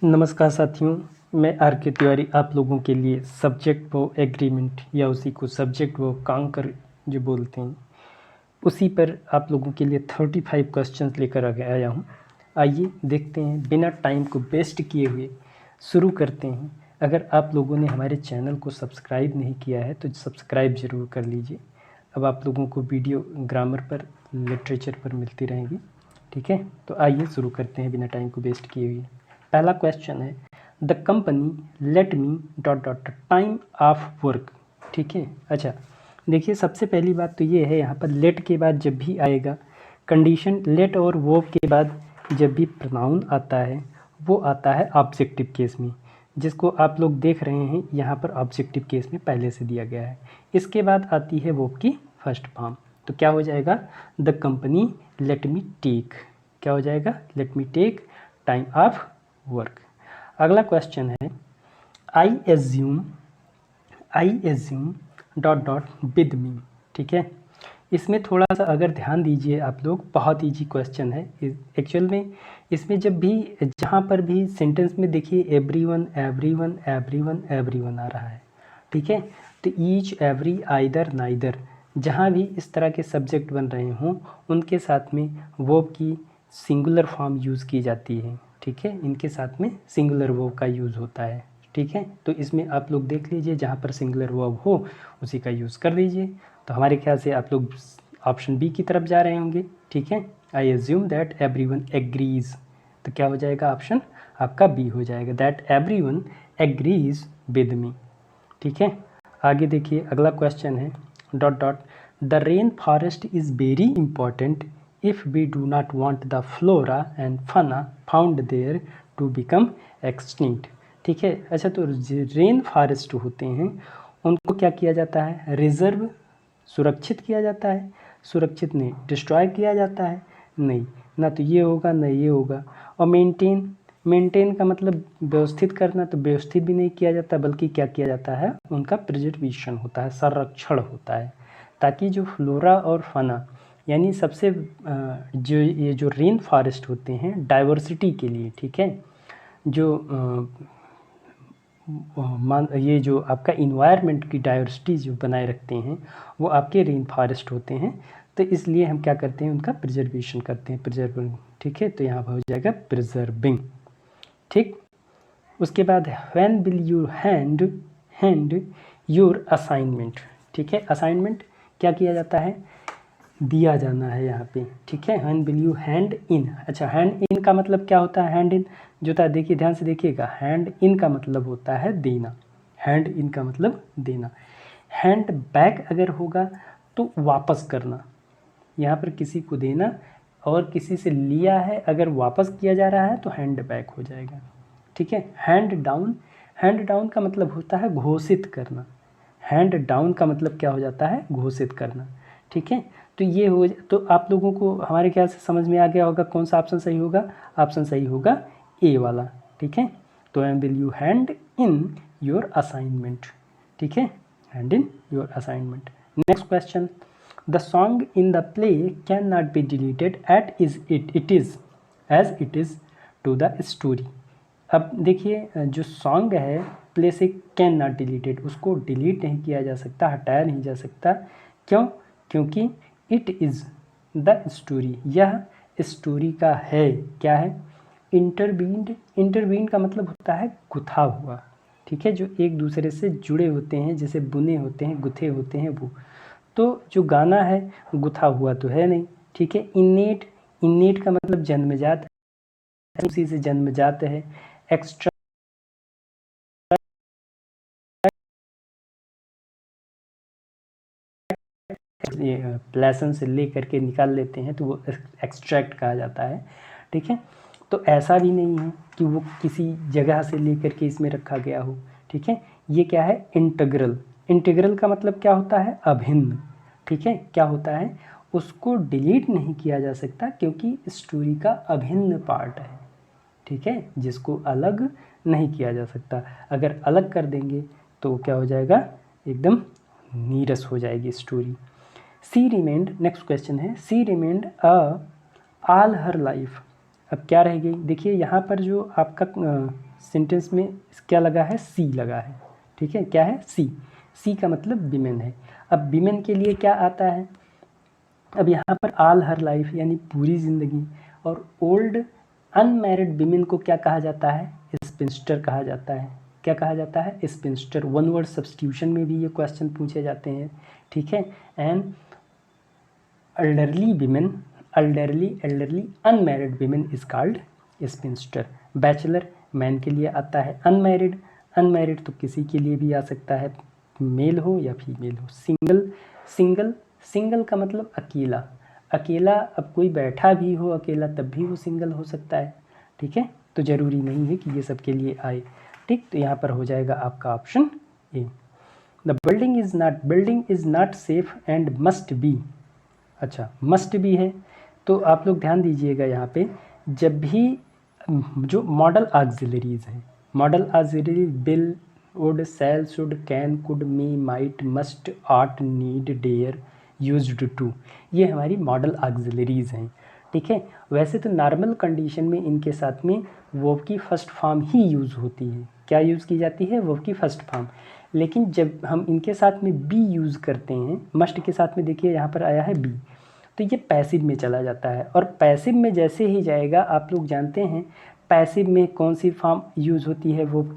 नमस्कार साथियों, मैं आर के तिवारी आप लोगों के लिए सब्जेक्ट वो एग्रीमेंट या उसी को सब्जेक्ट वो कांकर जो बोलते हैं उसी पर आप लोगों के लिए 35 क्वेश्चंस लेकर आया हूँ। आइए देखते हैं, बिना टाइम को वेस्ट किए हुए शुरू करते हैं। अगर आप लोगों ने हमारे चैनल को सब्सक्राइब नहीं किया है तो सब्सक्राइब ज़रूर कर लीजिए। अब आप लोगों को वीडियो ग्रामर पर, लिटरेचर पर मिलती रहेंगी। ठीक है, तो आइए शुरू करते हैं बिना टाइम को वेस्ट किए हुए। पहला क्वेश्चन है, the company let me dot dot time off work. ठीक है, अच्छा देखिए, सबसे पहली बात तो ये है, यहाँ पर लेट के बाद जब भी आएगा कंडीशन, लेट और वर्ब के बाद जब भी प्रोनाउन आता है वो आता है ऑब्जेक्टिव केस में, जिसको आप लोग देख रहे हैं यहाँ पर ऑब्जेक्टिव केस में पहले से दिया गया है। इसके बाद आती है वर्ब की फर्स्ट फॉर्म, तो क्या हो जाएगा, the company let me take, क्या हो जाएगा, let me take time off work. अगला क्वेश्चन है, I assume dot dot with me. ठीक है, इसमें थोड़ा सा अगर ध्यान दीजिए आप लोग, बहुत ईजी क्वेश्चन है एक्चुअल में। इसमें जब भी जहाँ पर भी सेंटेंस में देखिए एवरीवन एवरीवन एवरीवन एवरीवन आ रहा है, ठीक है, तो ईच एवरी आइदर नाइदर, जहाँ भी इस तरह के सब्जेक्ट बन रहे हों उनके साथ में वर्ब की सिंगुलर फॉर्म यूज़ की जाती है। ठीक है, इनके साथ में सिंगुलर वर्ब का यूज़ होता है। ठीक है, तो इसमें आप लोग देख लीजिए, जहाँ पर सिंगुलर वर्ब हो उसी का यूज़ कर लीजिए। तो हमारे ख्याल से आप लोग ऑप्शन बी की तरफ जा रहे होंगे। ठीक है, I assume that everyone agrees, तो क्या हो जाएगा, ऑप्शन आपका बी हो जाएगा, that everyone agrees with me. ठीक है, आगे देखिए, अगला क्वेश्चन है, dot dot the rain forest is very important if we do not want the flora and fauna found there to become extinct. ठीक है, अच्छा, तो रेन फॉरेस्ट होते हैं उनको क्या किया जाता है, रिजर्व, सुरक्षित किया जाता है, सुरक्षित नहीं, डिस्ट्रॉय किया जाता है, नहीं, ना तो ये होगा ना ये होगा। और मेंटेन का मतलब व्यवस्थित करना, तो व्यवस्थित भी नहीं किया जाता, बल्कि क्या किया जाता है, उनका प्रिजर्वेशन होता है, संरक्षण होता है, ताकि जो फ्लोरा और फना यानी सबसे जो ये जो रेन फॉरेस्ट होते हैं डाइवर्सिटी के लिए, ठीक है, जो ये जो आपका इन्वायरमेंट की डाइवर्सिटी जो बनाए रखते हैं वो आपके रेन फॉरेस्ट होते हैं। तो इसलिए हम क्या करते हैं, उनका प्रिजर्वेशन करते हैं, प्रिजर्विंग। ठीक है, तो यहाँ पर हो जाएगा प्रिजर्विंग। ठीक, उसके बाद when will you hand your assignment. ठीक है, असाइनमेंट क्या किया जाता है, दिया जाना है यहाँ पे। ठीक है, व्हेन विल यू हैंड इन। अच्छा, हैंड इन का मतलब क्या होता है, हैंड इन जो होता है, देखिए ध्यान से देखिएगा, हैंड इन का मतलब होता है देना, हैंड इन का मतलब देना। हैंड बैक अगर होगा तो वापस करना, यहाँ पर किसी को देना, और किसी से लिया है अगर वापस किया जा रहा है तो हैंड बैक हो जाएगा। ठीक है, हैंड डाउन का मतलब होता है घोषित करना, हैंड डाउन का मतलब क्या हो जाता है, घोषित करना। ठीक है, तो ये हो, तो आप लोगों को हमारे ख्याल से समझ में आ गया होगा कौन सा ऑप्शन सही होगा, ऑप्शन सही होगा ए वाला। ठीक है, तो when will you hand in your assignment. ठीक है, hand in your assignment. Next question, the song in the play can not be deleted it is as it is to the story. अब देखिए, जो सॉन्ग है play से can not deleted, उसको delete नहीं किया जा सकता, हटाया नहीं जा सकता। क्यों, क्योंकि इट इज़ द स्टोरी, यह स्टोरी का है, क्या है, इंटरवीन का मतलब होता है गुथा हुआ। ठीक है, जो एक दूसरे से जुड़े होते हैं, जैसे बुने होते हैं, गुथे होते हैं वो, तो जो गाना है गुथा हुआ तो है नहीं। ठीक है, इन्नेट का मतलब जन्मजात है, उसी से जन्मजात है। एक्स्ट्रा लेसन से ले करके निकाल लेते हैं तो वो एक्सट्रैक्ट कहा जाता है। ठीक है, तो ऐसा भी नहीं है कि वो किसी जगह से ले करके इसमें रखा गया हो। ठीक है, ये क्या है, इंटीग्रल का मतलब क्या होता है, अभिन्न। ठीक है, क्या होता है, उसको डिलीट नहीं किया जा सकता क्योंकि स्टोरी का अभिन्न पार्ट है। ठीक है, जिसको अलग नहीं किया जा सकता, अगर अलग कर देंगे तो क्या हो जाएगा, एकदम नीरस हो जाएगी स्टोरी। सी रिमेंड, नेक्स्ट क्वेश्चन है, सी रिमेंड ऑल हर लाइफ। अब क्या रह गई, देखिए यहाँ पर जो आपका सेंटेंस में क्या लगा है, सी लगा है, ठीक है, क्या है, सी, सी का मतलब विमेन है। अब विमेन के लिए क्या आता है, अब यहाँ पर ऑल हर लाइफ यानी पूरी ज़िंदगी, और ओल्ड अनमैरिड विमेन को क्या कहा जाता है, स्पिंस्टर कहा जाता है। क्या कहा जाता है, स्पिंस्टर। वन वर्ड सब्स्टिट्यूशन में भी ये क्वेश्चन पूछे जाते हैं, ठीक है। And elderly women, elderly unmarried women is called sphincter. Bachelor man के लिए आता है, अनमैरिड, अनमैरिड तो किसी के लिए भी आ सकता है, मेल हो या फीमेल हो। सिंगल, सिंगल का मतलब अकेला, अकेला, अब कोई बैठा भी हो अकेला तब भी वो सिंगल हो सकता है, ठीक है। तो ज़रूरी नहीं है कि ये सबके लिए आए, ठीक। तो यहाँ पर हो जाएगा आपका option A. The building is not safe and must be. अच्छा, मस्ट बी है, तो आप लोग ध्यान दीजिएगा यहाँ पे, जब भी जो मॉडल ऑक्सिलरीज हैं, modal auxiliary will, would, shall, should, can, could, may, might, must, ought, need, dare, used to, ये हमारी मॉडल ऑक्सिलरीज हैं, ठीक है। वैसे तो नॉर्मल कंडीशन में इनके साथ में वर्ब की फर्स्ट फॉर्म ही यूज़ होती है। क्या यूज़ की जाती है, वर्ब की फर्स्ट फॉर्म। लेकिन जब हम इनके साथ में बी यूज़ करते हैं, मस्ट के साथ में, देखिए यहाँ पर आया है बी, तो ये पैसिव में चला जाता है। और पैसिव में जैसे ही जाएगा, आप लोग जानते हैं पैसिव में कौन सी फॉर्म यूज़ होती है, वर्ब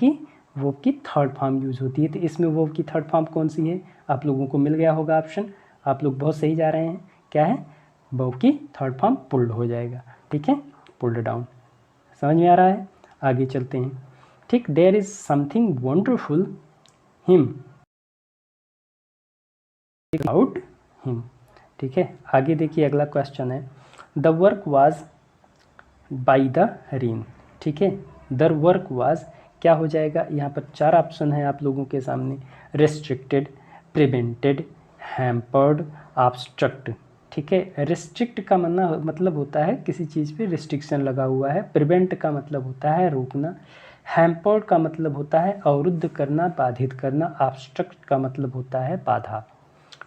की थर्ड फॉर्म यूज़ होती है। तो इसमें वर्ब की थर्ड फॉर्म कौन सी है, आप लोगों को मिल गया होगा ऑप्शन, आप लोग बहुत सही जा रहे हैं। क्या है, वर्ब की थर्ड फॉर्म पुल्ड हो जाएगा, ठीक है, पुल्ड डाउन। समझ में आ रहा है, आगे चलते हैं, ठीक। There is something wonderful him about him, ठीक है। आगे देखिए, अगला क्वेश्चन है, the work was by the rain, ठीक है। द वर्क वाज क्या हो जाएगा, यहाँ पर 4 ऑप्शन है आप लोगों के सामने, रेस्ट्रिक्टेड, प्रिवेंटेड, हैम्पर्ड, ऑब्स्ट्रक्ट, ठीक है। रिस्ट्रिक्ट का मतलब होता है किसी चीज़ पे रिस्ट्रिक्शन लगा हुआ है, प्रिवेंट का मतलब होता है रोकना, हैम्पर्ड का मतलब होता है अवरुद्ध करना, बाधित करना, ऑब्स्ट्रक्ट का मतलब होता है बाधा,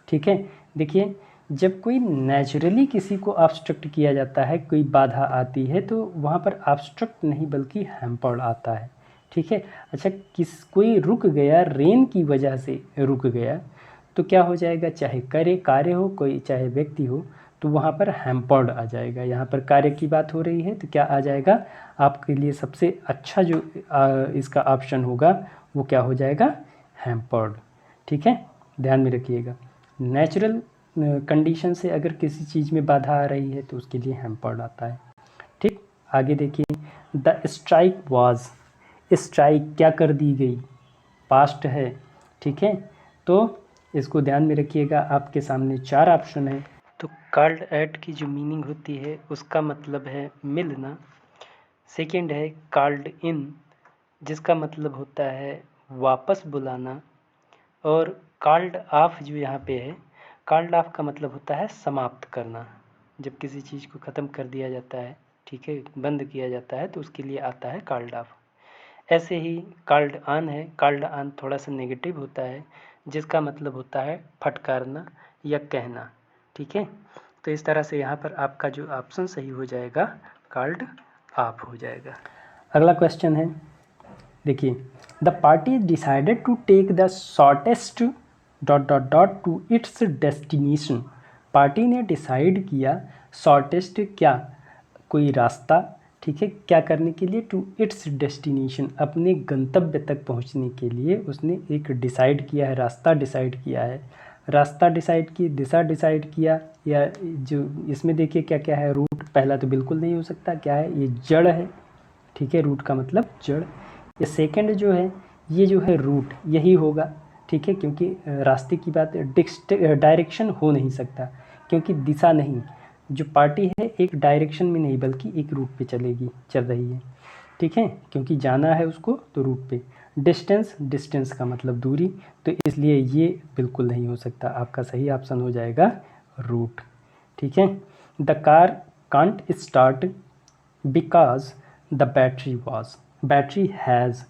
ठीक है। देखिए, जब कोई नेचुरली किसी को ऑब्स्ट्रक्ट किया जाता है, कोई बाधा आती है, तो वहाँ पर ऑब्स्ट्रक्ट नहीं बल्कि हैम्पर्ड आता है, ठीक है। अच्छा, कोई रुक गया, रेन की वजह से रुक गया, तो क्या हो जाएगा, चाहे कार्य हो, कोई चाहे व्यक्ति हो, तो वहाँ पर हैम्पर्ड आ जाएगा। यहाँ पर कार्य की बात हो रही है, तो क्या आ जाएगा आपके लिए सबसे अच्छा जो इसका ऑप्शन होगा वो क्या हो जाएगा, हैम्पर्ड, ठीक है। ध्यान में रखिएगा, नेचुरल कंडीशन से अगर किसी चीज़ में बाधा आ रही है तो उसके लिए हैम्पर्ड आता है, ठीक। आगे देखिए, द स्ट्राइक वाज, स्ट्राइक क्या कर दी गई, पास्ट है, ठीक है। तो इसको ध्यान में रखिएगा, आपके सामने 4 ऑप्शन है। तो कॉल्ड एट की जो मीनिंग होती है उसका मतलब है मिलना। सेकंड है कॉल्ड इन, जिसका मतलब होता है वापस बुलाना। और कॉल्ड ऑफ जो यहाँ पे है, कॉल्ड ऑफ का मतलब होता है समाप्त करना, जब किसी चीज़ को ख़त्म कर दिया जाता है, ठीक है, बंद किया जाता है, तो उसके लिए आता है कॉल्ड ऑफ। ऐसे ही कॉल्ड ऑन है, कॉल्ड ऑन थोड़ा सा नेगेटिव होता है, जिसका मतलब होता है फटकारना या कहना, ठीक है। तो इस तरह से यहाँ पर आपका जो ऑप्शन सही हो जाएगा, कॉल्ड ऑफ हो जाएगा। अगला क्वेश्चन है, देखिए, the party decided to take the shortest ... to its destination. Party ने डिसाइड किया, शॉर्टेस्ट क्या, कोई रास्ता, ठीक है, क्या करने के लिए, टू इट्स डेस्टिनेशन, अपने गंतव्य तक पहुंचने के लिए उसने एक डिसाइड किया है, रास्ता डिसाइड किया है। रास्ता डिसाइड की, दिशा डिसाइड किया, या जो इसमें देखिए क्या क्या है, रूट पहला तो बिल्कुल नहीं हो सकता, क्या है, ये जड़ है, ठीक है, रूट का मतलब जड़। ये सेकंड जो है, ये जो है रूट, यही होगा, ठीक है, क्योंकि रास्ते की बात, डायरेक्शन हो नहीं सकता, क्योंकि दिशा नहीं, जो पार्टी है एक डायरेक्शन में नहीं बल्कि एक रूट पे चल रही है, ठीक है, क्योंकि जाना है उसको तो रूट पे। डिस्टेंस का मतलब दूरी, तो इसलिए ये बिल्कुल नहीं हो सकता, आपका सही ऑप्शन हो जाएगा रूट, ठीक है। The car can't start because the battery was, battery has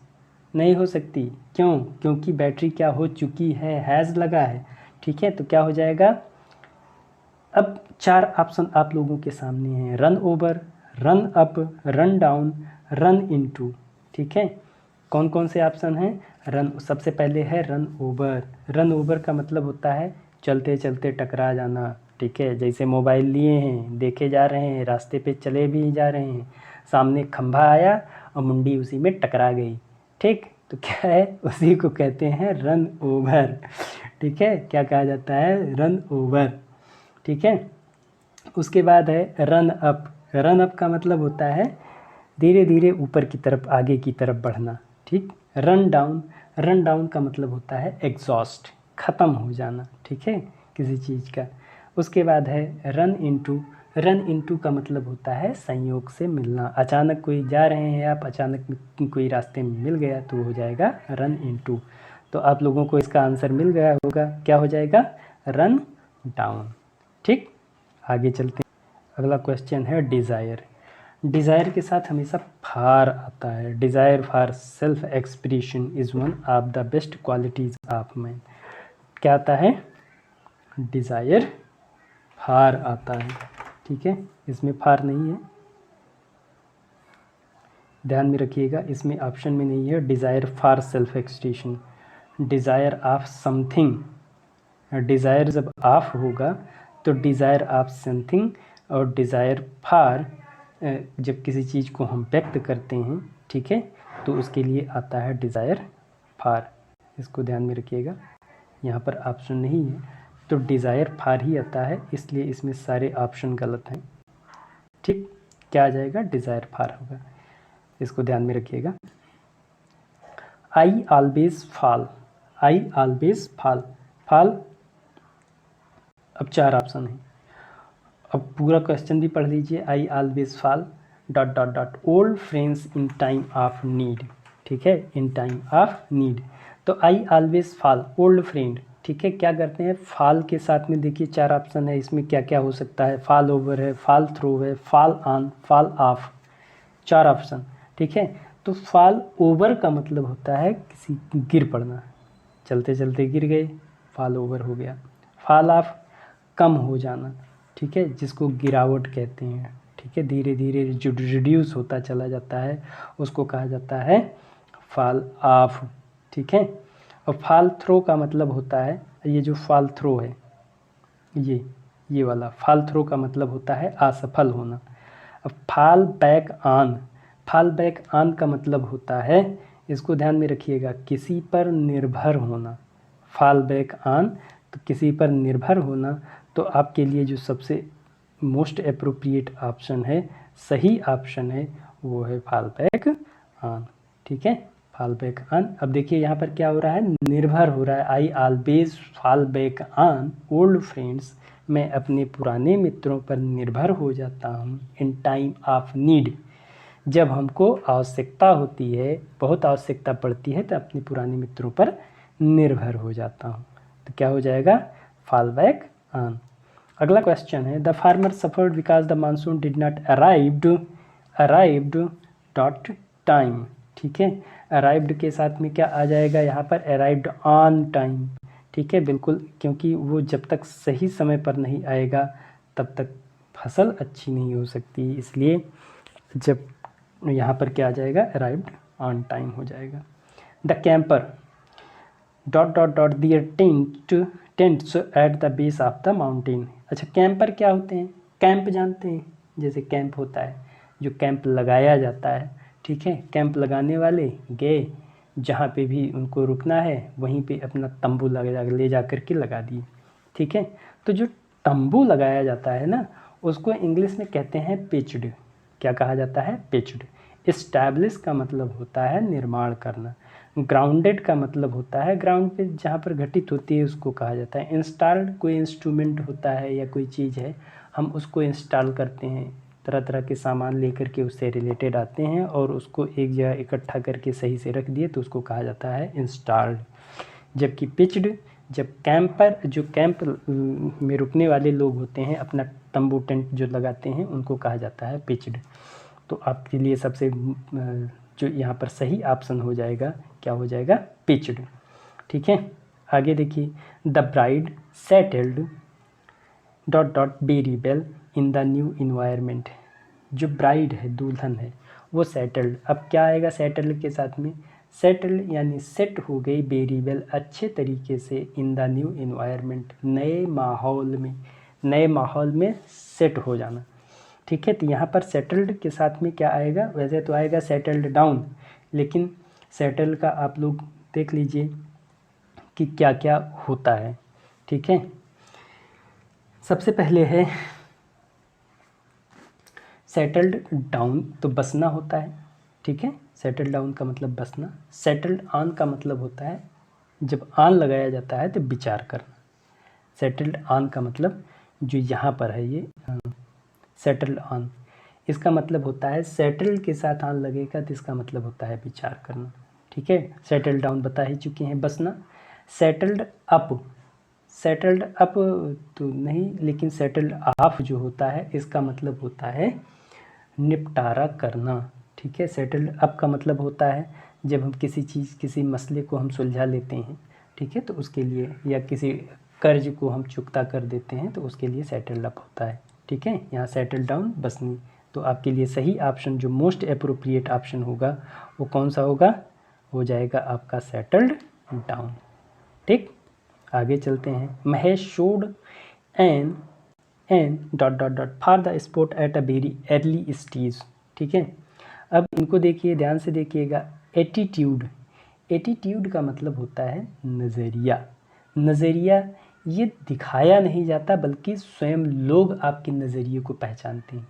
नहीं हो सकती, क्यों, क्योंकि बैटरी क्या हो चुकी है, हैज़ लगा है, ठीक है। तो क्या हो जाएगा, अब 4 ऑप्शन आप लोगों के सामने हैं, run over, run up, run down, run into, ठीक है। कौन कौन से ऑप्शन हैं? रन, सबसे पहले है रन ओवर। रन ओवर का मतलब होता है चलते चलते टकरा जाना, ठीक है। जैसे मोबाइल लिए हैं, देखे जा रहे हैं, रास्ते पे चले भी जा रहे हैं, सामने खंभा आया और मुंडी उसी में टकरा गई, ठीक। तो क्या है, उसी को कहते हैं रन ओवर, ठीक है। क्या कहा जाता है? रन ओवर, ठीक है। उसके बाद है रन अप। रन अप का मतलब होता है धीरे धीरे ऊपर की तरफ, आगे की तरफ बढ़ना, ठीक। रन डाउन, रन डाउन का मतलब होता है एग्जॉस्ट, ख़त्म हो जाना, ठीक है, किसी चीज़ का। उसके बाद है रन इनटू। रन इनटू का मतलब होता है संयोग से मिलना। अचानक कोई जा रहे हैं आप, अचानक कोई रास्ते में मिल गया तो हो जाएगा रन इनटू। तो आप लोगों को इसका आंसर मिल गया होगा, क्या हो जाएगा? रन डाउन, ठीक। आगे चलते हैं। अगला क्वेश्चन है डिज़ायर। डिज़ायर के साथ हमेशा फार आता है। Desire for self expression is one of the best qualities of man. क्या आता है? डिज़ायर फार आता है, ठीक है। इसमें फार नहीं है, ध्यान में रखिएगा, इसमें ऑप्शन में नहीं है desire for self expression. Desire of something, desire जब ऑफ होगा तो डिज़ायर ऑफ समथिंग, और डिज़ायर फार जब किसी चीज़ को हम व्यक्त करते हैं, ठीक है, तो उसके लिए आता है डिज़ायर फार। इसको ध्यान में रखिएगा, यहाँ पर ऑप्शन नहीं है तो डिज़ायर फार ही आता है, इसलिए इसमें सारे ऑप्शन गलत हैं, ठीक। क्या आ जाएगा? डिज़ायर फार होगा, इसको ध्यान में रखिएगा। I always fall. I always fall, fall, अब 4 ऑप्शन हैं। अब पूरा क्वेश्चन भी पढ़ लीजिए। I always fall dot dot dot old friends in time of need, ठीक है, इन टाइम ऑफ नीड। तो I always fall, old friend, ठीक है। क्या करते हैं? फॉल के साथ में देखिए 4 ऑप्शन है, इसमें क्या क्या हो सकता है? फॉल ओवर है, फॉल थ्रू है, fall on, fall of, 4 option, ठीक है। तो फॉल ओवर का मतलब होता है किसी गिर पड़ना, चलते चलते गिर गए, फॉल ओवर हो गया। फॉल ऑफ, कम हो जाना, ठीक है, जिसको गिरावट कहते हैं, ठीक है, धीरे धीरे जो रिड्यूस होता चला जाता है उसको कहा जाता है फॉल ऑफ, ठीक है। और फॉल थ्रो का मतलब होता है, ये जो फॉल थ्रो है, ये वाला फॉल थ्रो का मतलब होता है असफल होना। अब fall back on, fall back on का मतलब होता है, इसको ध्यान में रखिएगा, किसी पर निर्भर होना। फॉल बैक ऑन तो किसी पर निर्भर होना। तो आपके लिए जो सबसे मोस्ट अप्रोप्रिएट ऑप्शन है, सही ऑप्शन है, वो है फॉल बैक ऑन, ठीक है, फॉल बैक ऑन। अब देखिए यहाँ पर क्या हो रहा है? निर्भर हो रहा है। I always fall back on old friends, मैं अपने पुराने मित्रों पर निर्भर हो जाता हूँ इन टाइम ऑफ नीड, जब हमको आवश्यकता होती है, बहुत आवश्यकता पड़ती है, तो अपने पुराने मित्रों पर निर्भर हो जाता हूँ। तो क्या हो जाएगा? Fall back on. अगला क्वेश्चन है the farmer suffered because the monsoon did not arrived dot time, ठीक है। अराइव्ड के साथ में क्या आ जाएगा यहाँ पर? अराइव्ड ऑन टाइम, ठीक है, बिल्कुल, क्योंकि वो जब तक सही समय पर नहीं आएगा तब तक फसल अच्छी नहीं हो सकती, इसलिए जब यहाँ पर क्या आ जाएगा? अराइव्ड ऑन टाइम हो जाएगा। The camper dot dot dot their tents at the base of the mountain. अच्छा, कैंपर क्या होते हैं? कैंप जानते हैं, जैसे कैंप होता है जो कैंप लगाया जाता है, ठीक है, कैंप लगाने वाले गए जहाँ पे भी उनको रुकना है वहीं पे अपना तंबू ले जा कर के लगा दिए, ठीक है। तो जो तंबू लगाया जाता है ना, उसको इंग्लिश में कहते हैं पिच्ड। क्या कहा जाता है? पिच्ड। इस्टैब्लिश का मतलब होता है निर्माण करना। ग्राउंडेड का मतलब होता है ग्राउंड पे जहाँ पर घटित होती है उसको कहा जाता है। इंस्टॉल्ड कोई इंस्ट्रूमेंट होता है या कोई चीज़ है, हम उसको इंस्टॉल करते हैं, तरह तरह के सामान लेकर के उससे रिलेटेड आते हैं और उसको एक जगह इकट्ठा करके सही से रख दिए तो उसको कहा जाता है इंस्टॉल्ड। जबकि पिच्ड, जब कैंपर, जो कैंप में रुकने वाले लोग होते हैं, अपना तंबू टेंट जो लगाते हैं, उनको कहा जाता है पिच्ड। तो आपके लिए सबसे जो यहाँ पर सही ऑप्शन हो जाएगा, क्या हो जाएगा? पिच्ड, ठीक है। आगे देखिए the bride settled dot dot very well in the new environment. जो ब्राइड है, दुल्हन है, वो सेटल्ड। अब क्या आएगा सेटल्ड के साथ में? सेटल यानी सेट हो गई, वेरी वेल अच्छे तरीके से, इन द न्यू इन्वायरमेंट नए माहौल में सेट हो जाना। ठीक है, तो यहाँ पर सेटल्ड के साथ में क्या आएगा, वैसे तो आएगा सेटल्ड डाउन, लेकिन सेटल का आप लोग देख लीजिए कि क्या क्या होता है। ठीक है, सबसे पहले है सेटल्ड डाउन, तो बसना होता है। ठीक है, सेटल डाउन का मतलब बसना। सेटल्ड ऑन का मतलब होता है जब ऑन लगाया जाता है तो विचार करना। सेटल्ड ऑन का मतलब जो यहाँ पर है ये सेटल्ड ऑन, इसका मतलब होता है सेटल के साथ ऑन लगेगा तो इसका मतलब होता है विचार करना। ठीक है, सेटल डाउन बता ही चुके हैं, बसना। सेटल्ड अप तो नहीं, लेकिन सेटल्ड ऑफ जो होता है इसका मतलब होता है निपटारा करना। ठीक है, सेटल्ड अप का मतलब होता है जब हम किसी मसले को हम सुलझा लेते हैं। ठीक है, तो उसके लिए, या किसी कर्ज को हम चुकता कर देते हैं तो उसके लिए सेटल्ड अप होता है। ठीक है, यहाँ सेटल डाउन बसनी। तो आपके लिए सही ऑप्शन जो मोस्ट अप्रोप्रिएट ऑप्शन होगा वो कौन सा होगा, हो जाएगा आपका सेटल्ड डाउन। ठीक, आगे चलते हैं। Mahesh showed an for the sport at a very early stage. ठीक है, अब इनको देखिए, ध्यान से देखिएगा। एटीट्यूड का मतलब होता है नज़रिया। ये दिखाया नहीं जाता बल्कि स्वयं लोग आपके नज़रिए को पहचानते हैं।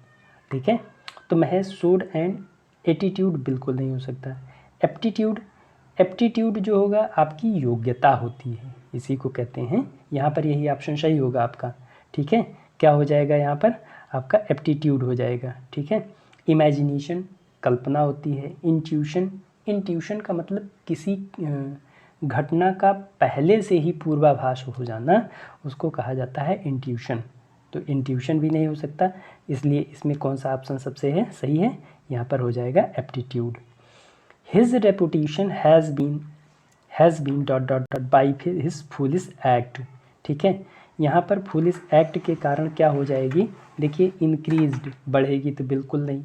ठीक है, तो महेश शोड एंड एटीट्यूड बिल्कुल नहीं हो सकता। एप्टीट्यूड जो होगा आपकी योग्यता होती है, इसी को कहते हैं। यहाँ पर यही ऑप्शन सही होगा आपका। ठीक है, क्या हो जाएगा यहाँ पर आपका एप्टीट्यूड हो जाएगा। ठीक है, इमेजिनेशन कल्पना होती है। इंट्यूशन का मतलब किसी घटना का पहले से ही पूर्वाभास हो जाना, उसको कहा जाता है इंट्यूशन। तो इंट्यूशन भी नहीं हो सकता, इसलिए इसमें कौन सा ऑप्शन सबसे है सही है, यहाँ पर हो जाएगा aptitude. His reputation has been by his foolish act. ठीक है, यहाँ पर फूलिश एक्ट के कारण क्या हो जाएगी, देखिए इंक्रीज्ड, बढ़ेगी तो बिल्कुल नहीं,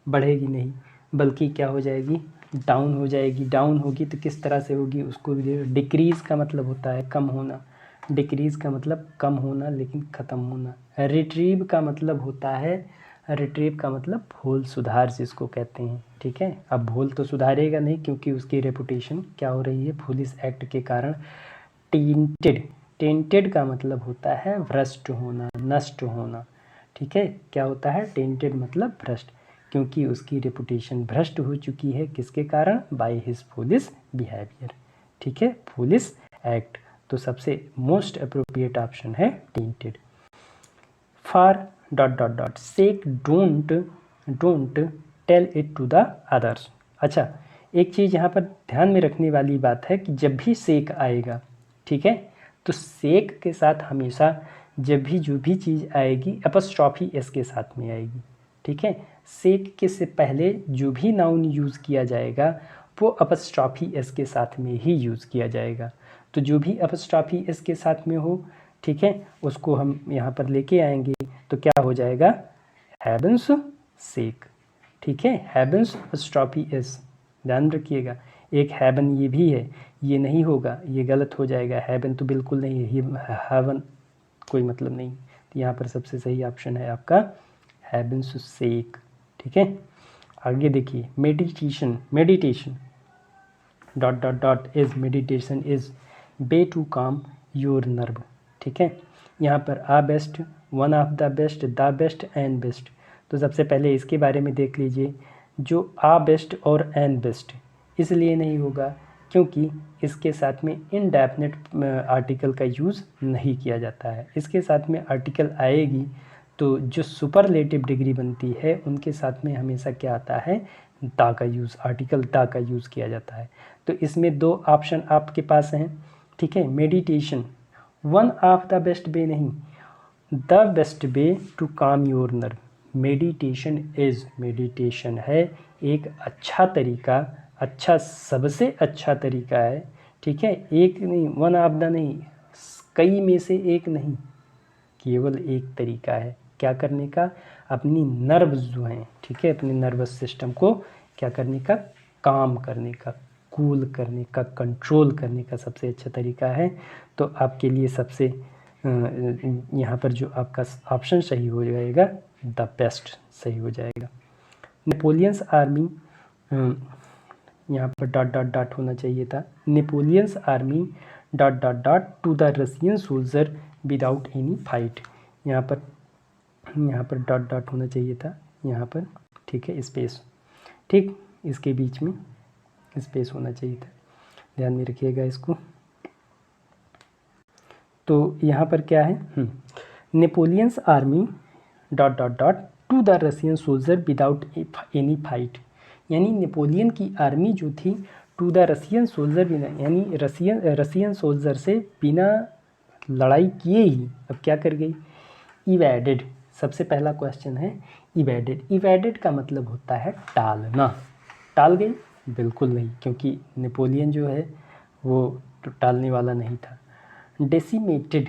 बढ़ेगी नहीं, बल्कि क्या हो जाएगी, डाउन हो जाएगी। डाउन होगी तो किस तरह से होगी उसको भी, डिक्रीज़ का मतलब होता है कम होना, डिक्रीज़ का मतलब कम होना लेकिन ख़त्म होना। रिट्रीव का मतलब होता है, रिट्रीव का मतलब भूल सुधार जिसको कहते हैं। ठीक है, अब भूल तो सुधारेगा नहीं क्योंकि उसकी रेपुटेशन क्या हो रही है, पुलिस एक्ट के कारण टेंटेड का मतलब होता है भ्रष्ट होना, नष्ट होना। ठीक है, क्या होता है, टेंटेड मतलब भ्रष्ट, क्योंकि उसकी रेपुटेशन भ्रष्ट हो चुकी है, किसके कारण, बाय हिज पुलिस बिहेवियर। ठीक है, पुलिस एक्ट, तो सबसे मोस्ट अप्रोप्रिएट ऑप्शन है tainted. For sake don't tell it to the others. अच्छा, एक चीज़ यहाँ पर ध्यान में रखने वाली बात है कि जब भी सेक आएगा, ठीक है, तो सेक के साथ हमेशा जब भी जो भी चीज़ आएगी अपस्ट्रॉफी एस के साथ में आएगी। ठीक है, सेक के से पहले जो भी नाउन यूज़ किया जाएगा वो अपस्ट्रॉफी एस के साथ में ही यूज़ किया जाएगा। तो जो भी अपस्ट्रॉफी एस के साथ में हो, ठीक है, उसको हम यहाँ पर लेके आएंगे तो क्या हो जाएगा, हैवेंस सेक। ठीक है, हैवेंस अपस्ट्रॉफी एस, ध्यान रखिएगा, एक हैवन ये भी है, ये नहीं होगा, ये गलत हो जाएगा, हैवन तो बिल्कुल नहीं है, ये हैवन कोई मतलब नहीं। तो यहाँ पर सबसे सही ऑप्शन है आपका हैवेंस सेक। ठीक है, आगे देखिए, meditation meditation is way to calm your nerve. ठीक है, यहाँ पर a best, one of the best, the best and best. तो सबसे पहले इसके बारे में देख लीजिए, जो आ बेस्ट और एंड बेस्ट इसलिए नहीं होगा क्योंकि इसके साथ में इनडेफिनेट आर्टिकल का यूज़ नहीं किया जाता है। इसके साथ में आर्टिकल आएगी तो जो सुपरलेटिव डिग्री बनती है उनके साथ में हमेशा क्या आता है, दा का यूज़, आर्टिकल दा का यूज़ किया जाता है। तो इसमें दो ऑप्शन आपके पास हैं। ठीक है, meditation, one of the best way नहीं, the best way to calm your nerve. Meditation है एक अच्छा तरीका, अच्छा सबसे अच्छा तरीका है। ठीक है, एक नहीं, वन ऑफ द नहीं, कई में से एक नहीं, केवल एक तरीका है क्या करने का, अपनी नर्व्स जो हैं, ठीक है, अपने नर्वस सिस्टम को क्या करने का, काम करने का, कूल करने का, कंट्रोल करने का सबसे अच्छा तरीका है। तो आपके लिए सबसे यहाँ पर जो आपका ऑप्शन सही हो जाएगा, द बेस्ट सही हो जाएगा। नेपोलियंस आर्मी, यहाँ पर डॉट डॉट डॉट होना चाहिए था। Napoleon's army dot dot dot to the Russian soldier without any fight. यहाँ पर डॉट डॉट होना चाहिए था, यहाँ पर, ठीक है, स्पेस, ठीक, इसके बीच में स्पेस होना चाहिए था, ध्यान में रखिएगा इसको। तो यहाँ पर क्या है, Napoleon's army dot dot dot to the Russian soldier without any fight, यानी नेपोलियन की आर्मी जो थी टू द रशियन सोल्जर, यानी रशियन सोल्जर से बिना लड़ाई किए ही अब क्या कर गई, इवेडेड। सबसे पहला क्वेश्चन है इवेडेड। इवेडेड का मतलब होता है टालना। टाल गई? बिल्कुल नहीं, क्योंकि नेपोलियन जो है वो टालने वाला नहीं था। डेसिमेटेड,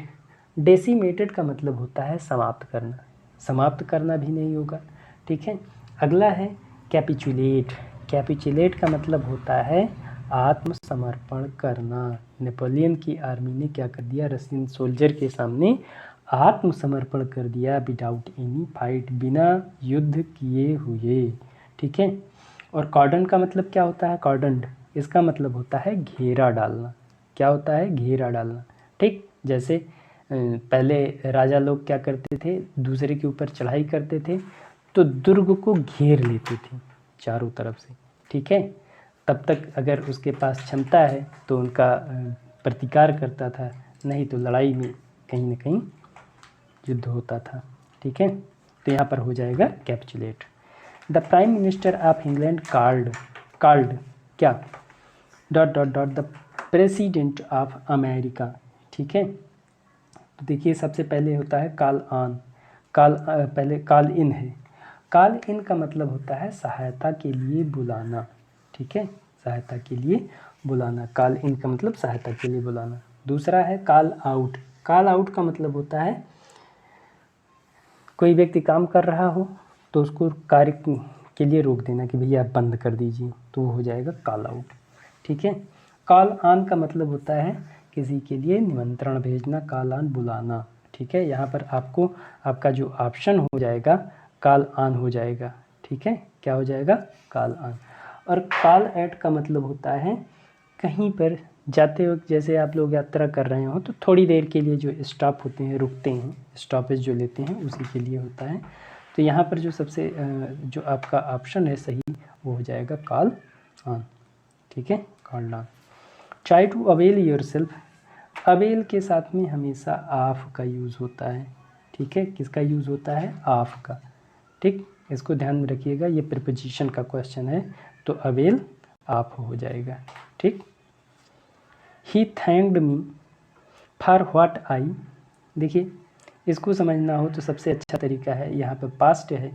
डेसिमेटेड का मतलब होता है समाप्त करना। समाप्त करना भी नहीं होगा, ठीक है। अगला है कैपिचुलेट। कैपिचुलेट का मतलब होता है आत्मसमर्पण करना। नेपोलियन की आर्मी ने क्या कर दिया, रशियन सोल्जर के सामने आत्मसमर्पण कर दिया, विदाउट एनी फाइट, बिना युद्ध किए हुए, ठीक है। और कॉर्डन का मतलब क्या होता है, कॉर्डन, इसका मतलब होता है घेरा डालना। क्या होता है, घेरा डालना, ठीक। जैसे पहले राजा लोग क्या करते थे, दूसरे के ऊपर चढ़ाई करते थे तो दुर्ग को घेर लेते थे चारों तरफ से, ठीक है। तब तक अगर उसके पास क्षमता है तो उनका प्रतिकार करता था, नहीं तो लड़ाई में कहीं ना कहीं युद्ध होता था, ठीक है। तो यहाँ पर हो जाएगा capitulate. The prime minister of England called क्या, dot dot dot the president of America, ठीक है। तो देखिए सबसे पहले होता है कॉल ऑन, पहले कॉल इन है। कॉल इन का मतलब होता है सहायता के लिए बुलाना, ठीक है, सहायता के लिए बुलाना। कॉल इन का मतलब सहायता के लिए बुलाना। दूसरा है कॉल आउट। कॉल आउट का मतलब होता है कोई व्यक्ति काम कर रहा हो तो उसको कार्य के लिए रोक देना कि भैया आप बंद कर दीजिए, तो वो हो जाएगा कॉल आउट, ठीक है। कॉल ऑन का मतलब होता है किसी के लिए निमंत्रण भेजना, कॉल ऑन बुलाना, ठीक है। यहाँ पर आपको आपका जो ऑप्शन हो जाएगा कॉल ऑन हो जाएगा, ठीक है। क्या हो जाएगा, कॉल ऑन। और कॉल एट का मतलब होता है कहीं पर जाते वक्त, जैसे आप लोग यात्रा कर रहे हो तो थोड़ी देर के लिए जो स्टॉप होते हैं, रुकते हैं, स्टॉपेज जो लेते हैं, उसी के लिए होता है। तो यहाँ पर जो सबसे जो आपका ऑप्शन है सही, वो हो जाएगा कॉल ऑन, ठीक है, call on. Try to avail your self. Avail के साथ में हमेशा ऑफ का यूज़ होता है, ठीक है। किसका यूज़ होता है, ऑफ का, ठीक। इसको ध्यान में रखिएगा, ये प्रीपोजिशन का क्वेश्चन है, तो अवेल ऑफ हो जाएगा, ठीक। He thanked me for what I, देखिए इसको समझना हो तो सबसे अच्छा तरीका है, यहाँ पर पास्ट है,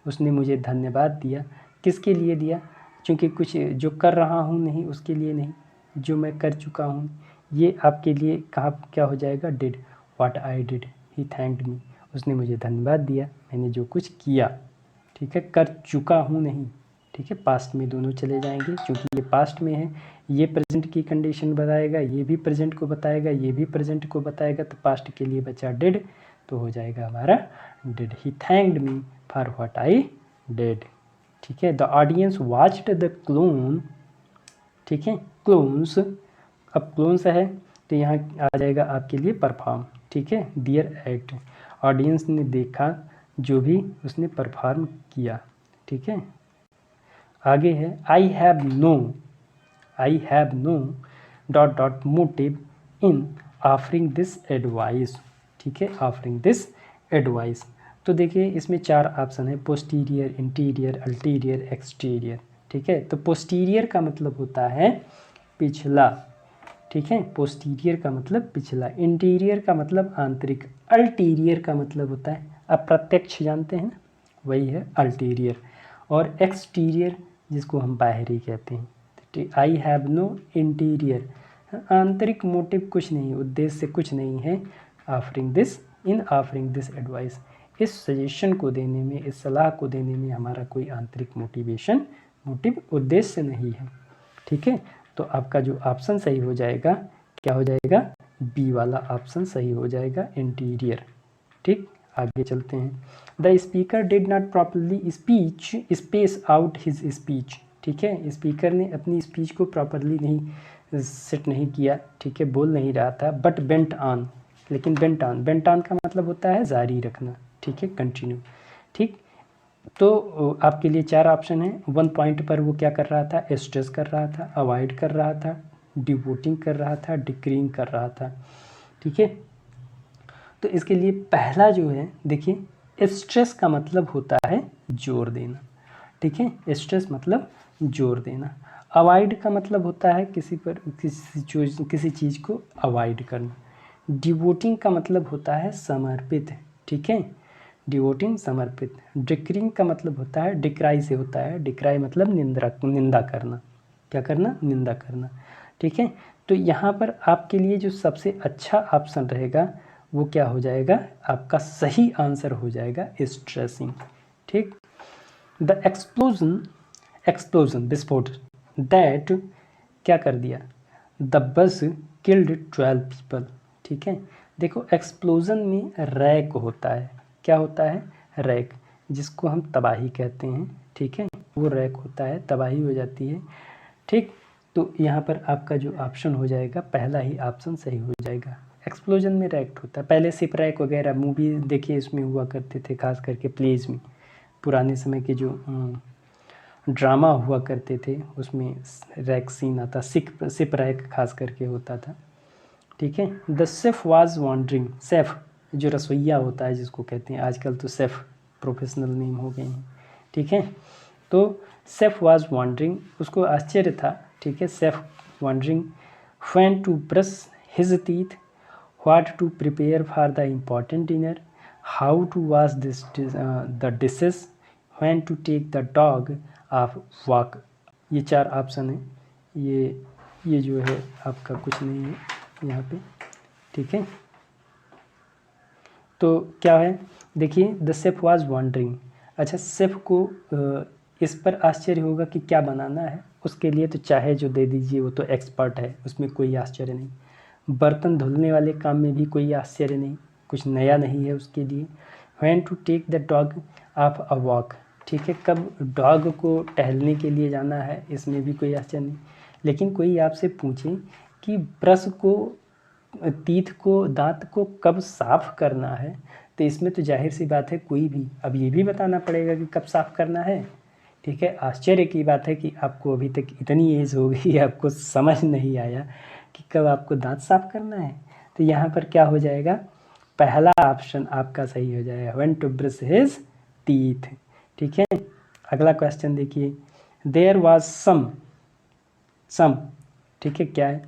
उसने मुझे धन्यवाद दिया। किसके लिए दिया, क्योंकि कुछ जो कर रहा हूँ नहीं उसके लिए नहीं, जो मैं कर चुका हूँ, ये आपके लिए कहाँ क्या हो जाएगा, did, what I did. He thanked me, उसने मुझे धन्यवाद दिया, मैंने जो कुछ किया, ठीक है, कर चुका हूँ नहीं, ठीक है। पास्ट में दोनों चले जाएंगे क्योंकि ये पास्ट में है, ये प्रेजेंट की कंडीशन बताएगा, ये भी प्रेजेंट को बताएगा, ये भी प्रेजेंट को बताएगा, तो पास्ट के लिए बचा डिड, तो हो जाएगा हमारा did. He thanked me for what I did, ठीक है। The audience watched the clone, ठीक है, क्लोन्स। अब क्लोन्स है तो यहाँ आ जाएगा आपके लिए परफॉर्म, ठीक है, दियर एक्ट। ऑडियंस ने देखा जो भी उसने परफॉर्म किया, ठीक है। आगे है I have no dot dot motive in offering this advice, ठीक है, ऑफरिंग दिस एडवाइस। तो देखिए इसमें 4 ऑप्शन है, पोस्टीरियर, इंटीरियर, अल्टीरियर, एक्सटीरियर, ठीक है। तो पोस्टीरियर का मतलब होता है पिछला, ठीक है, पोस्टीरियर का मतलब पिछला, इंटीरियर का मतलब आंतरिक, अल्टीरियर का मतलब होता है अप्रत्यक्ष, जानते हैं ना, वही है अल्टीरियर। और एक्सटीरियर जिसको हम बाहरी कहते हैं, ठीक। आई हैव नो इंटीरियर, आंतरिक मोटिव कुछ नहीं, उद्देश्य कुछ नहीं है, ऑफरिंग दिस एडवाइस, इस सजेशन को देने में, इस सलाह को देने में हमारा कोई आंतरिक मोटिव उद्देश्य नहीं है, ठीक है। तो आपका जो ऑप्शन सही हो जाएगा क्या हो जाएगा, बी वाला ऑप्शन सही हो जाएगा, इंटीरियर। ठीक, आगे चलते हैं। The speaker did not properly space out his speech. ठीक है, स्पीकर ने अपनी स्पीच को प्रॉपरली नहीं सेट नहीं किया, ठीक है, बोल नहीं रहा था, बट बेंट ऑन, लेकिन बेंट ऑन का मतलब होता है जारी रखना, ठीक है, कंटिन्यू। ठीक, तो आपके लिए 4 ऑप्शन है। 1 पॉइंट पर वो क्या कर रहा था, स्ट्रेस कर रहा था, अवॉइड कर रहा था, डिवोटिंग कर रहा था, डिक्रीइंग कर रहा था। ठीक है, तो इसके लिए पहला जो है, देखिए स्ट्रेस का मतलब होता है जोर देना। ठीक है, स्ट्रेस मतलब जोर देना। अवॉइड का मतलब होता है किसी चीज़ को अवॉइड करना। डिवोटिंग का मतलब होता है समर्पित। ठीक है, डिवोटिंग समर्पित। डिक्रीइंग का मतलब होता है, डिक्राई से होता है, डिक्राई मतलब निंदा करना। क्या करना, निंदा करना। ठीक है, तो यहाँ पर आपके लिए जो सबसे अच्छा ऑप्शन रहेगा वो क्या हो जाएगा, आपका सही आंसर हो जाएगा स्ट्रेसिंग। ठीक, द एक्सप्लोजन विस्फोट दैट क्या कर दिया, द बस किल्ड 12 पीपल। ठीक है, देखो एक्सप्लोजन में रैक होता है, क्या होता है, रैक, जिसको हम तबाही कहते हैं। ठीक है, वो रैक होता है, तबाही हो जाती है। ठीक, तो यहाँ पर आपका जो ऑप्शन हो जाएगा पहला ही ऑप्शन सही हो जाएगा। एक्सप्लोजन में रैक होता है, पहले सिप रैक वगैरह मूवी देखिए इसमें हुआ करते थे, खास करके प्लेज में, पुराने समय के जो ड्रामा हुआ करते थे उसमें रैक सीन आता, सिप रैक खास करके होता था। ठीक है, the chef was wondering, chef जो रसोइया होता है जिसको कहते हैं, आजकल तो शेफ प्रोफेशनल नेम हो गए हैं। ठीक है, तो शेफ वाज वॉन्डरिंग, उसको आश्चर्य था। ठीक है, chef wondering when to brush his teeth, what to prepare for the important dinner, how to wash the dishes, when to take the dog of walk. ये 4 ऑप्शन है, ये जो है आपका कुछ नहीं है यहाँ पे। ठीक है, तो क्या है, देखिए द शेफ वाज वॉन्डरिंग। अच्छा, शेफ को इस पर आश्चर्य होगा कि क्या बनाना है, उसके लिए तो चाहे जो दे दीजिए, वो तो एक्सपर्ट है, उसमें कोई आश्चर्य नहीं। बर्तन धुलने वाले काम में भी कोई आश्चर्य नहीं, कुछ नया नहीं है उसके लिए। When to take the dog of a walk, ठीक है, कब डॉग को टहलने के लिए जाना है, इसमें भी कोई आश्चर्य नहीं। लेकिन कोई आपसे पूछे कि ब्रश को, टीथ को, दांत को कब साफ़ करना है, तो इसमें तो जाहिर सी बात है कोई भी अब ये भी बताना पड़ेगा कि कब साफ़ करना है। ठीक है, आश्चर्य की बात है कि आपको अभी तक इतनी एज हो गई, आपको समझ नहीं आया कि कब आपको दांत साफ़ करना है। तो यहाँ पर क्या हो जाएगा, पहला ऑप्शन आपका सही हो जाएगा, when to brush his teeth. ठीक है, अगला क्वेश्चन देखिए, देयर वाज सम, ठीक है, क्या है,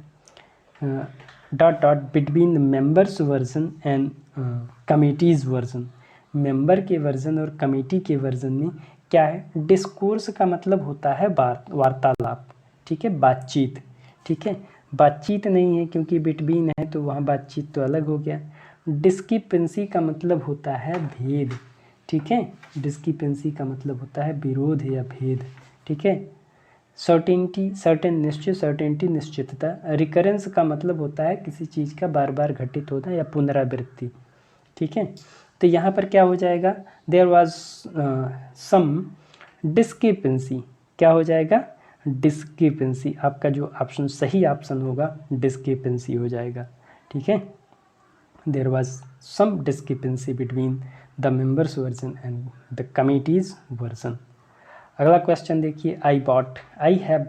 dot dot between the members version and committees version. Member के वर्जन और कमेटी के वर्जन में क्या है, डिस्कोर्स का मतलब होता है वार्तालाप। ठीक है, बातचीत। ठीक है, बातचीत नहीं है क्योंकि बिटवीन है तो वहाँ बातचीत तो अलग हो गया। डिस्क्रिपेंसी का मतलब होता है भेद। ठीक है, डिस्क्रिपेंसी का मतलब होता है विरोध या भेद। ठीक है, सर्टेनिटी, सर्टेन निश्चित, सर्टेनिटी निश्चितता। रिकरेंस का मतलब होता है किसी चीज़ का बार बार घटित होना या पुनरावृत्ति। ठीक है, तो यहाँ पर क्या हो जाएगा, देयर वाज सम डिस्क्रिपेंसी, क्या हो जाएगा, डिस्क्रिपेंसी। आपका जो ऑप्शन सही ऑप्शन होगा डिस्क्रिपेंसी हो जाएगा। ठीक है, there was some discrepancy between the members version and the committees version. अगला क्वेश्चन देखिए, I have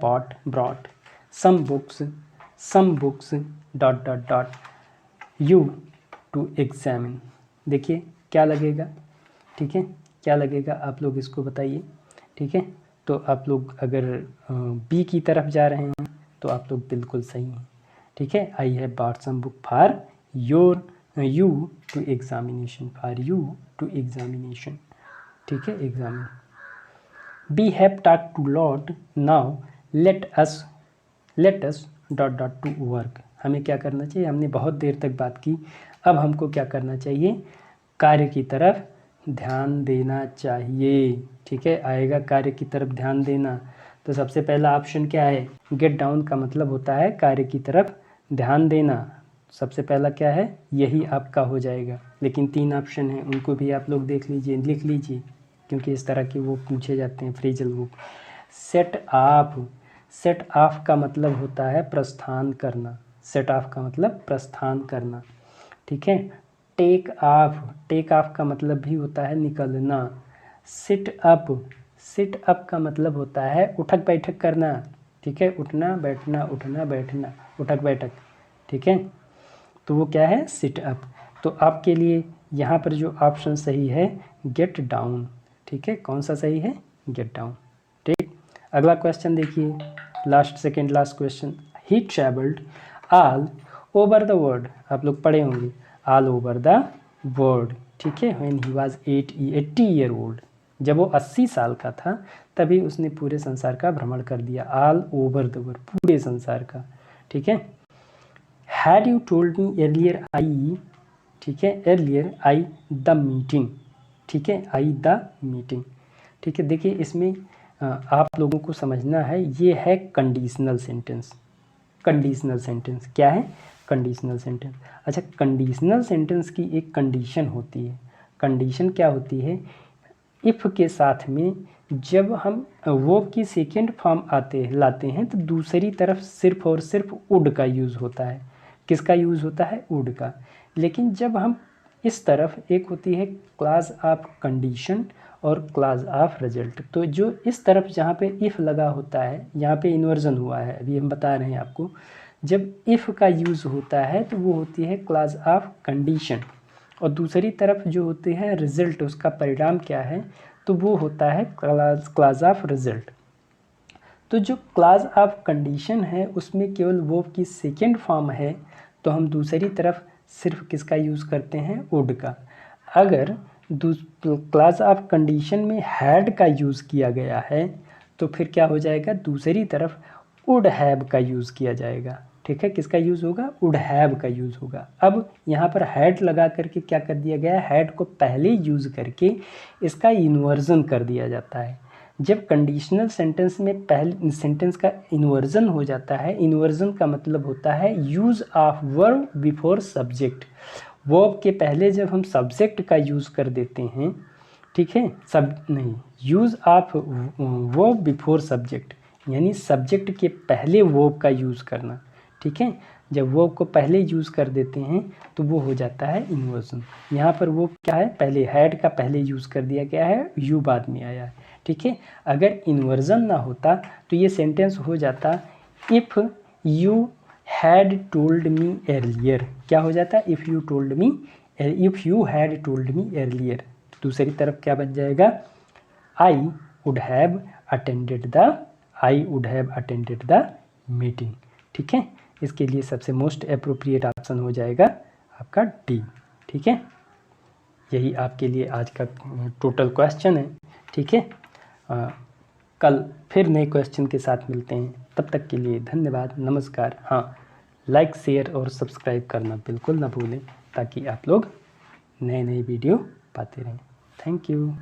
brought some books dot dot dot you to examine. देखिए क्या लगेगा, ठीक है, क्या लगेगा आप लोग इसको बताइए। ठीक है, तो आप लोग अगर बी की तरफ जा रहे हैं तो आप लोग बिल्कुल सही हैं। ठीक है, I have bought some book for you to examination, for you to examination. ठीक है, examine. We have talked a lot, now let us dot dot to work. हमें क्या करना चाहिए, हमने बहुत देर तक बात की, अब हमको क्या करना चाहिए, कार्य की तरफ ध्यान देना चाहिए। ठीक है, आएगा कार्य की तरफ ध्यान देना, तो सबसे पहला ऑप्शन क्या है, गेट डाउन का मतलब होता है कार्य की तरफ ध्यान देना। सबसे पहला क्या है, यही आपका हो जाएगा। लेकिन 3 ऑप्शन हैं, उनको भी आप लोग देख लीजिए, लिख लीजिए, क्योंकि इस तरह के वो पूछे जाते हैं phrasal book. Set of, set of का मतलब होता है प्रस्थान करना। सेट ऑफ का मतलब प्रस्थान करना, ठीक है। टेक ऑफ, टेक ऑफ का मतलब भी होता है निकलना। सिट अप, सिट अप का मतलब होता है उठक बैठक करना, ठीक है, उठना बैठना, उठना बैठना, उठक बैठक, ठीक है। तो वो क्या है, सिट अप। तो आपके लिए यहाँ पर जो ऑप्शन सही है गेट डाउन, ठीक है। कौन सा सही है, गेट डाउन, ठीक। अगला क्वेश्चन देखिए, last second last question. He travelled all over the world, आप लोग पढ़े होंगे, ऑल ओवर द वर्ल्ड, ठीक है। When he was 80 year old, जब वो 80 साल का था तभी उसने पूरे संसार का भ्रमण कर दिया। ऑल ओवर द वर्ल्ड, पूरे संसार का, ठीक है। Had you told me earlier I, ठीक है, एर्लियर आई द मीटिंग, ठीक है, आई द मीटिंग, ठीक है। देखिए इसमें आप लोगों को समझना है, ये है कंडीशनल सेंटेंस। कंडीशनल सेंटेंस क्या है, कंडीशनल सेंटेंस। अच्छा, कंडीशनल सेंटेंस की एक कंडीशन होती है। कंडीशन क्या होती है, इफ़ के साथ में जब हम वर्ब की सेकेंड फॉर्म लाते हैं तो दूसरी तरफ सिर्फ और सिर्फ वुड का यूज़ होता है। किसका यूज़ होता है, वुड का। लेकिन जब हम इस तरफ, एक होती है क्लास ऑफ कंडीशन और क्लास ऑफ रिजल्ट, तो जो इस तरफ जहाँ पे इफ़ लगा होता है, यहाँ पे इन्वर्जन हुआ है, अभी हम बता रहे हैं आपको। जब इफ़ का यूज़ होता है तो वो होती है क्लास ऑफ कंडीशन, और दूसरी तरफ जो होते हैं रिजल्ट, उसका परिणाम क्या है, तो वो होता है क्लास ऑफ रिजल्ट। तो जो क्लास ऑफ कंडीशन है उसमें केवल वर्ब की सेकेंड फॉर्म है, तो हम दूसरी तरफ सिर्फ किसका यूज़ करते हैं, वुड का। अगर क्लास ऑफ कंडीशन में हैड का यूज़ किया गया है तो फिर क्या हो जाएगा, दूसरी तरफ वुड हैव का यूज़ किया जाएगा, ठीक है। किसका यूज़ होगा, वुड हैव का यूज़ होगा। अब यहाँ पर हैड लगा करके क्या कर दिया गया है, हैड को पहले यूज़ करके इसका इन्वर्जन कर दिया जाता है। जब कंडीशनल सेंटेंस में पहले सेंटेंस का इन्वर्जन हो जाता है, इन्वर्जन का मतलब होता है use of verb before subject. Verb के पहले जब हम सब्जेक्ट का यूज़ कर देते हैं, ठीक है, use of verb before subject, यानी सब्जेक्ट के पहले वर्ब का यूज़ करना, ठीक है। जब वर्ब को पहले यूज़ कर देते हैं तो वो हो जाता है इन्वर्जन। यहाँ पर वो क्या है, पहले हैड का पहले यूज़ कर दिया गया है, यू बाद में आया है, ठीक है। अगर इन्वर्जन ना होता तो ये सेंटेंस हो जाता if you had told me earlier. क्या हो जाता, if you had told me earlier. दूसरी तरफ क्या बन जाएगा, I would have attended the meeting, ठीक है। इसके लिए सबसे मोस्ट अप्रोप्रिएट ऑप्शन हो जाएगा आपका डी, ठीक है। यही आपके लिए आज का टोटल क्वेश्चन है, ठीक है। कल फिर नए क्वेश्चन के साथ मिलते हैं, तब तक के लिए धन्यवाद, नमस्कार। हाँ, लाइक शेयर और सब्सक्राइब करना बिल्कुल ना भूलें, ताकि आप लोग नए वीडियो पाते रहें। Thank you.